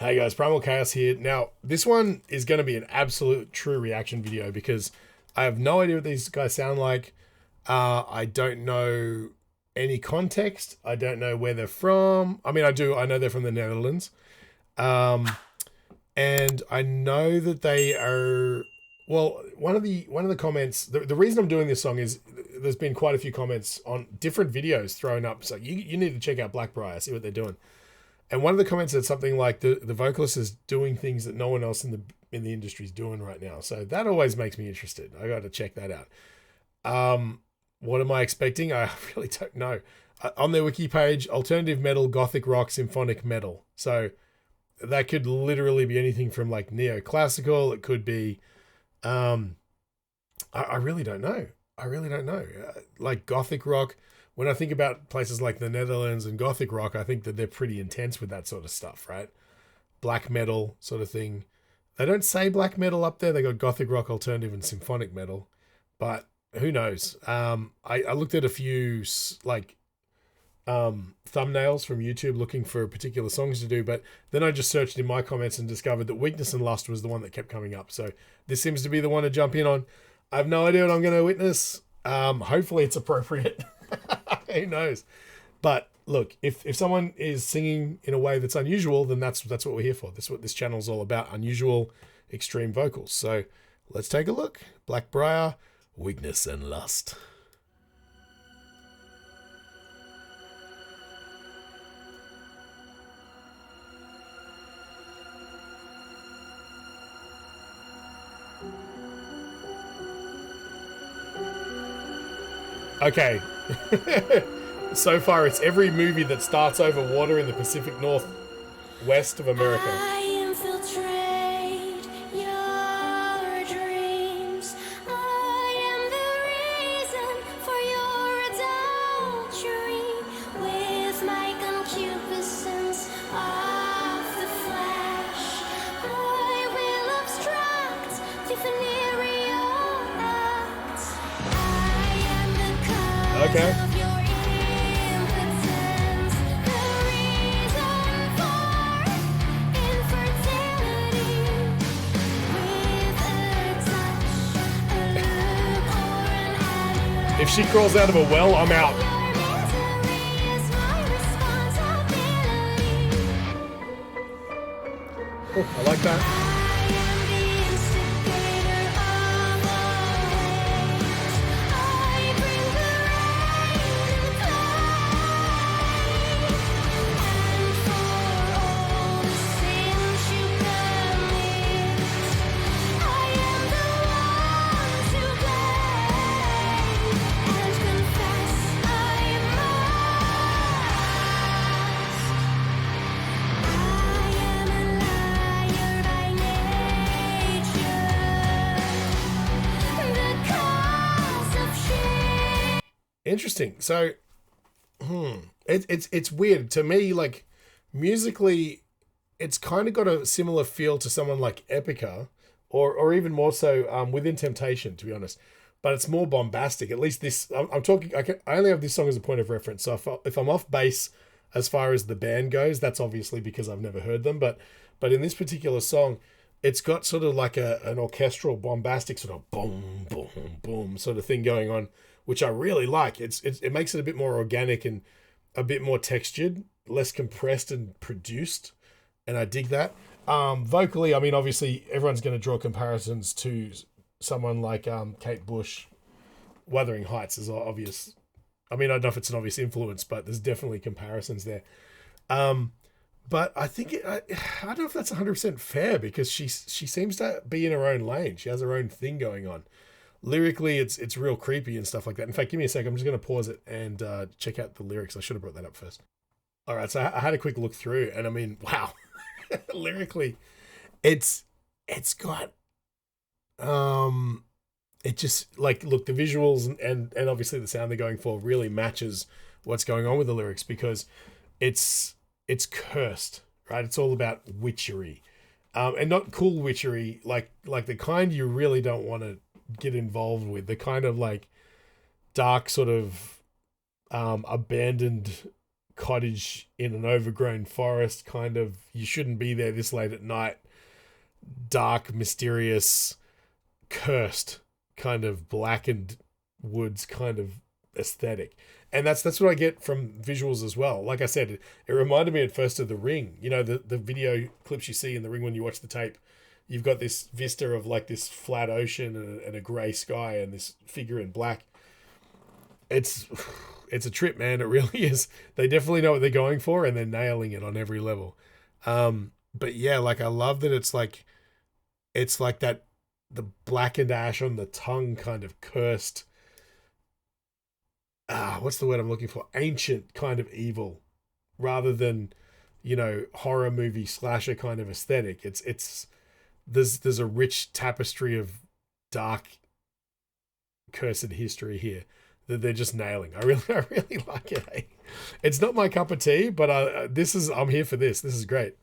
Hey guys, Primal Chaos here. Now, this one is going to be an absolute true reaction video because I have no idea what these guys sound like. I don't know any context. I don't know where they're from. I mean, I do. I know they're from the Netherlands. And I know that they are... Well, one of the comments... The reason I'm doing this song is there's been quite a few comments on different videos thrown up. So you need to check out Blackbriar, see what they're doing. And one of the comments said something like the vocalist is doing things that no one else in the industry is doing right now. So that always makes me interested. I got to check that out. What am I expecting? I really don't know. On their wiki page, alternative metal, gothic rock, symphonic metal. So that could literally be anything from like neoclassical. It could be, I really don't know. I really don't know. Like gothic rock. When I think about places like the Netherlands and gothic rock, I think that they're pretty intense with that sort of stuff, right? Black metal sort of thing. They don't say black metal up there. They got gothic rock, alternative, and symphonic metal. But who knows? I looked at a few like thumbnails from YouTube looking for particular songs to do, but then I just searched in my comments and discovered that Weakness and Lust was the one that kept coming up. So this seems to be the one to jump in on. I have no idea what I'm going to witness. Hopefully it's appropriate. Who knows? But look, if someone is singing in a way that's unusual, then that's what we're here for. That's what this channel is all about, unusual, extreme vocals. So let's take a look. Blackbriar, Weakness and Lust. Okay. So far, it's every movie that starts over water in the Pacific Northwest of America. I infiltrate your dreams. I am the reason for your adultery with my concupiscence of the flesh. I will obstruct the venereal act. I am the cause Okay. of your impotence, the reason for infertility. With a touch, a look, or an act. If she crawls out of a well, I'm out. Your misery is my responsibility. Oh, I like that. I am the instigator of all hate. I bring the rain and plague, and for all the sins you commit, I am the one to blame, and confess I am a liar by nature, the cause of shame. Interesting. So, it's weird to me. Like musically, it's kind of got a similar feel to someone like Epica, or even more so Within Temptation, to be honest. But it's more bombastic. At least this, I'm talking. I only have this song as a point of reference. So if I'm off base as far as the band goes, that's obviously because I've never heard them. But in this particular song, it's got sort of like an orchestral, bombastic sort of boom, boom, boom sort of thing going on, which I really like. It makes it a bit more organic and a bit more textured, less compressed and produced, and I dig that. Vocally, I mean, obviously, everyone's going to draw comparisons to someone like Kate Bush. Wuthering Heights is obvious. I mean, I don't know if it's an obvious influence, but there's definitely comparisons there. But I think I don't know if that's 100% fair because she seems to be in her own lane. She has her own thing going on. Lyrically, it's real creepy and stuff like that. In fact, give me a sec. I'm just going to pause it and check out the lyrics. I should have brought that up first. All right, so I had a quick look through, and I mean, wow, lyrically, it's got it just like look the visuals and obviously the sound they're going for really matches what's going on with the lyrics because it's cursed, right? It's all about witchery, and not cool witchery, like the kind you really don't want to get involved with, the kind of like dark sort of abandoned cottage in an overgrown forest, kind of, you shouldn't be there this late at night, dark, mysterious, cursed, kind of blackened woods kind of aesthetic. And that's what I get from visuals as well. Like I said, it reminded me at first of The Ring. You know, the video clips you see in The Ring when you watch the tape, you've got this vista of like this flat ocean and a grey sky and this figure in black. It's a trip, man. It really is. They definitely know what they're going for and they're nailing it on every level. But yeah, like I love that it's like that, the blackened ash on the tongue, kind of cursed, what's the word I'm looking for? Ancient kind of evil, rather than, you know, horror movie slasher kind of aesthetic. It's there's a rich tapestry of dark, cursed history here that they're just nailing. I really like it. Eh? It's not my cup of tea, but I'm here for this. This is great.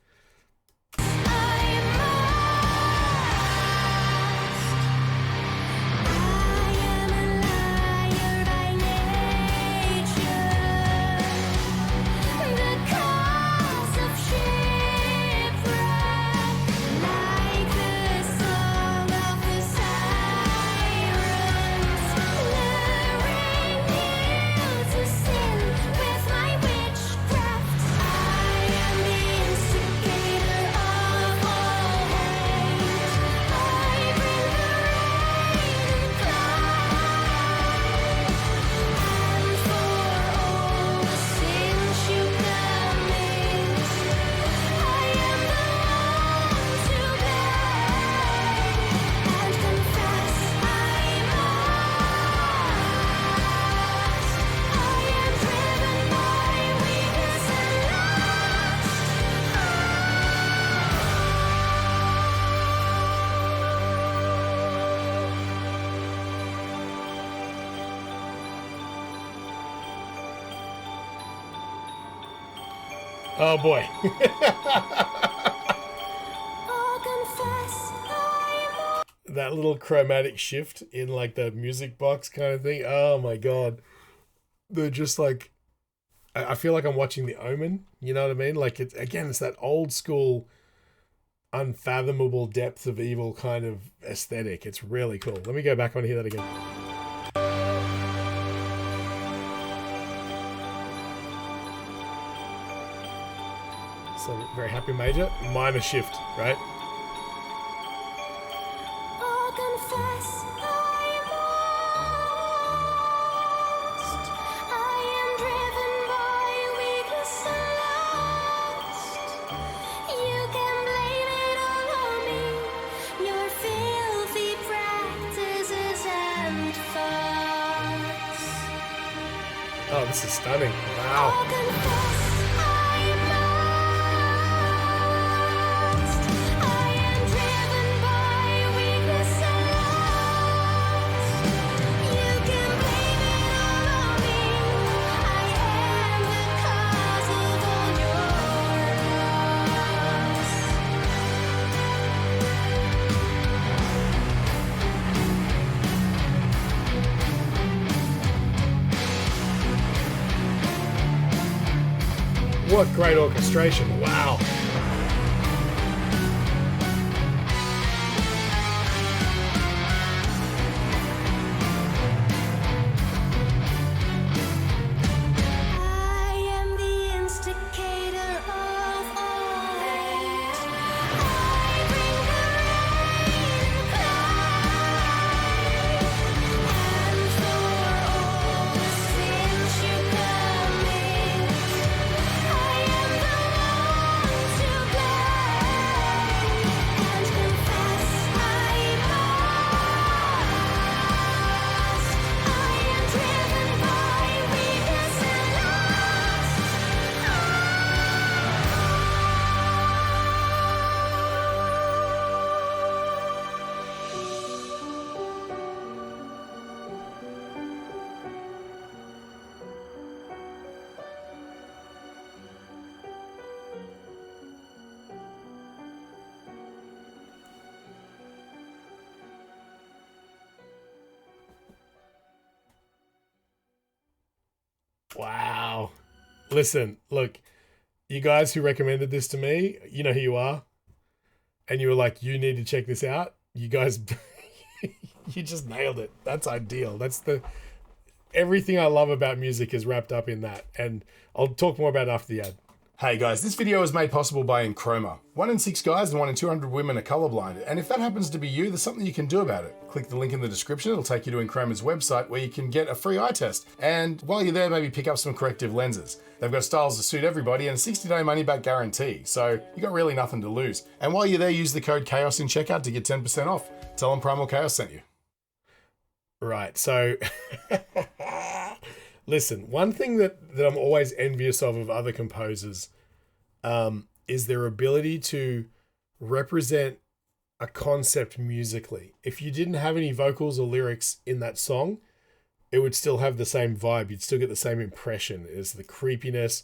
Oh boy. That little chromatic shift in like the music box kind of thing. Oh my god. They're just like, I feel like I'm watching The Omen, you know what I mean? Like it's that old school unfathomable depth of evil kind of aesthetic. It's really cool. Let me go back on and hear that again. So very happy major, minor shift, right? I'll confess I'm lost. I am driven by weakness and lust. You can blame it all on me, your filthy practices and thoughts. Oh, this is stunning. Wow. I'll confess I'm lost. I am driven by weakness and lust. You can blame it all on me. I am the cause of all your loss. What great orchestration. Wow. I am the instigator of all hate. I bring the rain and cloud, and for all the sins you commit, I am the one to blame, and confess I'm lost. I am driven by weakness and Wow. Listen, look, you guys who recommended this to me, you know who you are, and you were like, you need to check this out. You guys, you just nailed it. That's ideal. That's the everything I love about music is wrapped up in that. And I'll talk more about it after the ad. Hey guys, this video is made possible by Enchroma. 1 in 6 guys and 1 in 200 women are colorblind, and if that happens to be you, there's something you can do about it. Click the link in the description, it'll take you to Enchroma's website where you can get a free eye test, and while you're there, maybe pick up some corrective lenses. They've got styles to suit everybody and a 60-day money-back guarantee, so you got really nothing to lose. And while you're there, use the code CHAOS in checkout to get 10% off. Tell them Primal Chaos sent you. Right, so listen, one thing that I'm always envious of other composers is their ability to represent a concept musically. If you didn't have any vocals or lyrics in that song, it would still have the same vibe. You'd still get the same impression. It's the creepiness,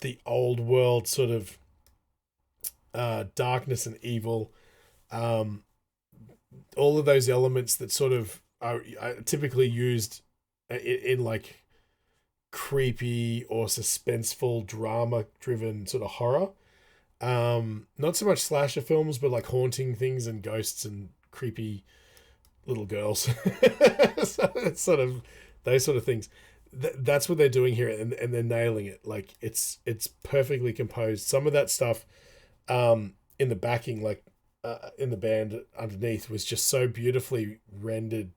the old world sort of darkness and evil, all of those elements that sort of are typically used in like creepy or suspenseful drama driven sort of horror. Not so much slasher films, but like haunting things and ghosts and creepy little girls. So it's sort of those sort of things. That's what they're doing here, and they're nailing it. Like it's perfectly composed. Some of that stuff in the backing, like in the band underneath, was just so beautifully rendered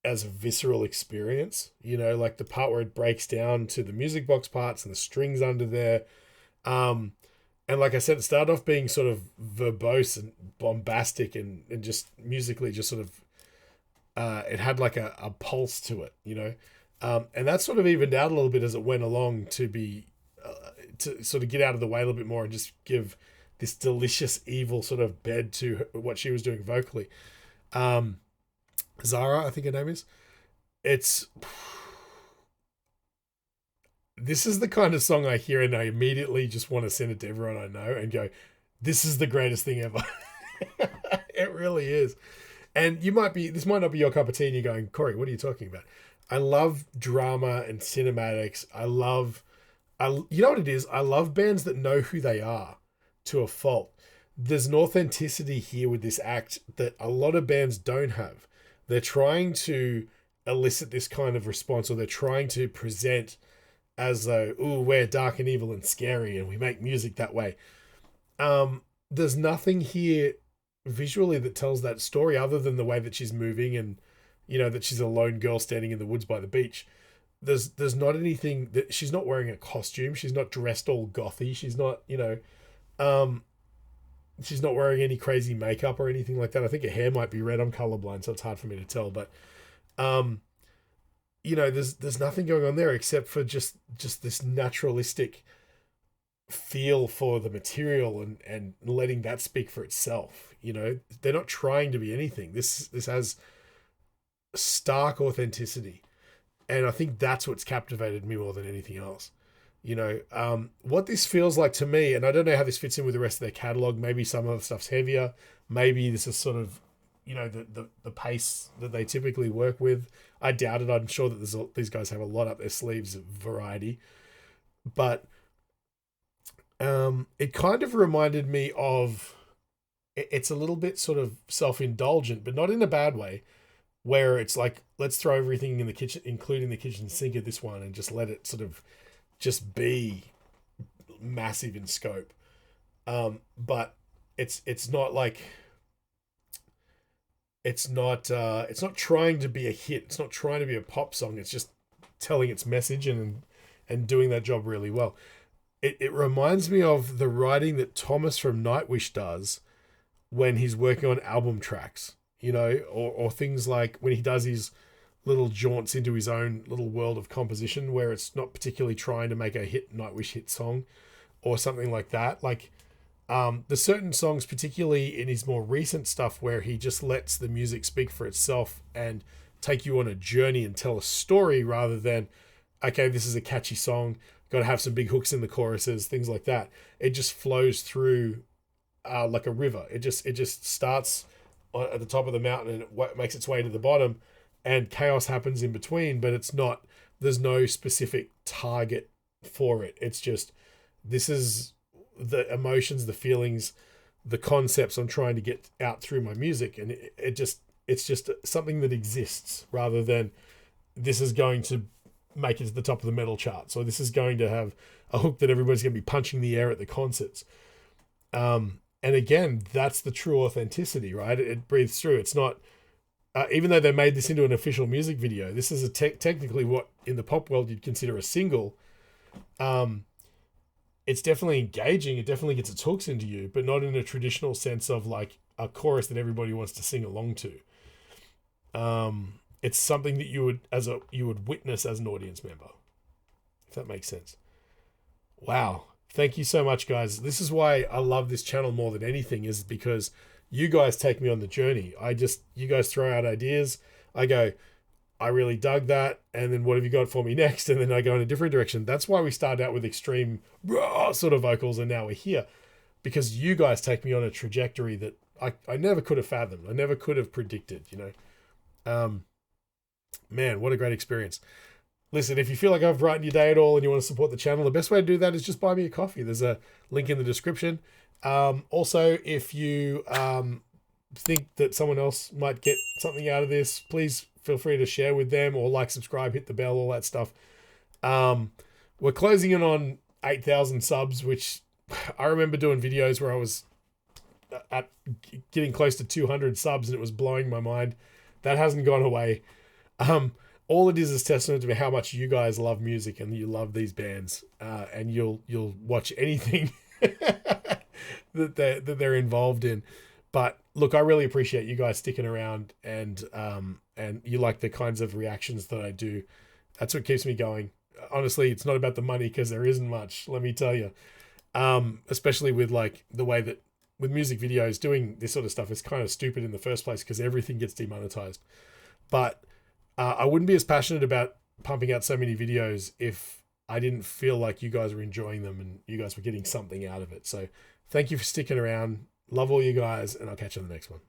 as a visceral experience, you know, like the part where it breaks down to the music box parts and the strings under there. And like I said, it started off being sort of verbose and bombastic and just musically just sort of, it had like a pulse to it, you know? And that sort of evened out a little bit as it went along to be, to sort of get out of the way a little bit more and just give this delicious evil sort of bed to what she was doing vocally. Zara, I think her name is. This is the kind of song I hear and I immediately just want to send it to everyone I know and go, this is the greatest thing ever. It really is. And this might not be your cup of tea and you're going, Corey, what are you talking about? I love drama and cinematics. You know what it is? I love bands that know who they are to a fault. There's an authenticity here with this act that a lot of bands don't have. They're trying to elicit this kind of response, or they're trying to present as though, ooh, we're dark and evil and scary and we make music that way. There's nothing here visually that tells that story other than the way that she's moving and, you know, that she's a lone girl standing in the woods by the beach. There's not anything that she's not wearing a costume. She's not dressed all gothy. She's not, you know, she's not wearing any crazy makeup or anything like that. I think her hair might be red. I'm colorblind, so it's hard for me to tell. But, you know, there's nothing going on there except for just this naturalistic feel for the material and letting that speak for itself. You know, they're not trying to be anything. This has stark authenticity, and I think that's what's captivated me more than anything else. You know, what this feels like to me, and I don't know how this fits in with the rest of their catalog. Maybe some of the stuff's heavier. Maybe this is sort of, you know, the pace that they typically work with. I doubt it. I'm sure that these guys have a lot up their sleeves of variety. But it kind of reminded me of, it's a little bit sort of self-indulgent, but not in a bad way, where it's like, let's throw everything in the kitchen, including the kitchen sink at this one, and just let it sort of just be massive in scope. But it's not like, it's not trying to be a hit. It's not trying to be a pop song. It's just telling its message and doing that job really well. It reminds me of the writing that Thomas from Nightwish does when he's working on album tracks, you know, or things like when he does his little jaunts into his own little world of composition where it's not particularly trying to make a Nightwish hit song or something like that. Like, there's certain songs, particularly in his more recent stuff, where he just lets the music speak for itself and take you on a journey and tell a story rather than, okay, this is a catchy song, got to have some big hooks in the choruses, things like that. It just flows through like a river. It just starts at the top of the mountain and it makes its way to the bottom, and chaos happens in between, but it's not there's no specific target for it. It's just, this is the emotions, the feelings, the concepts I'm trying to get out through my music. And it's just something that exists, rather than this is going to make it to the top of the metal charts, or this is going to have a hook that everybody's going to be punching the air at the concerts. And again, that's the true authenticity, right? It breathes through. It's not, even though they made this into an official music video, this is technically what in the pop world you'd consider a single. It's definitely engaging. It definitely gets its hooks into you, but not in a traditional sense of like a chorus that everybody wants to sing along to. It's something that you would witness as an audience member, if that makes sense. Wow. Thank you so much, guys. This is why I love this channel more than anything, is because you guys take me on the journey. You guys throw out ideas. I go, I really dug that. And then what have you got for me next? And then I go in a different direction. That's why we started out with extreme raw sort of vocals, and now we're here, because you guys take me on a trajectory that I never could have fathomed. I never could have predicted, Man, what a great experience. Listen, if you feel like I've brightened your day at all and you want to support the channel, the best way to do that is just buy me a coffee. There's a link in the description. Also, if you think that someone else might get something out of this, please feel free to share with them, or like, subscribe, hit the bell, all that stuff. We're closing in on 8,000 subs, which I remember doing videos where I was at getting close to 200 subs and it was blowing my mind. That hasn't gone away. All it is testament to how much you guys love music and you love these bands, and you'll watch anything that they're involved in. But look, I really appreciate you guys sticking around, and you like the kinds of reactions that I do. That's what keeps me going. Honestly, it's not about the money, because there isn't much, let me tell you. Especially with like the way that with music videos, doing this sort of stuff is kind of stupid in the first place, because everything gets demonetized. But I wouldn't be as passionate about pumping out so many videos if I didn't feel like you guys were enjoying them and you guys were getting something out of it. So thank you for sticking around. Love all you guys, and I'll catch you on the next one.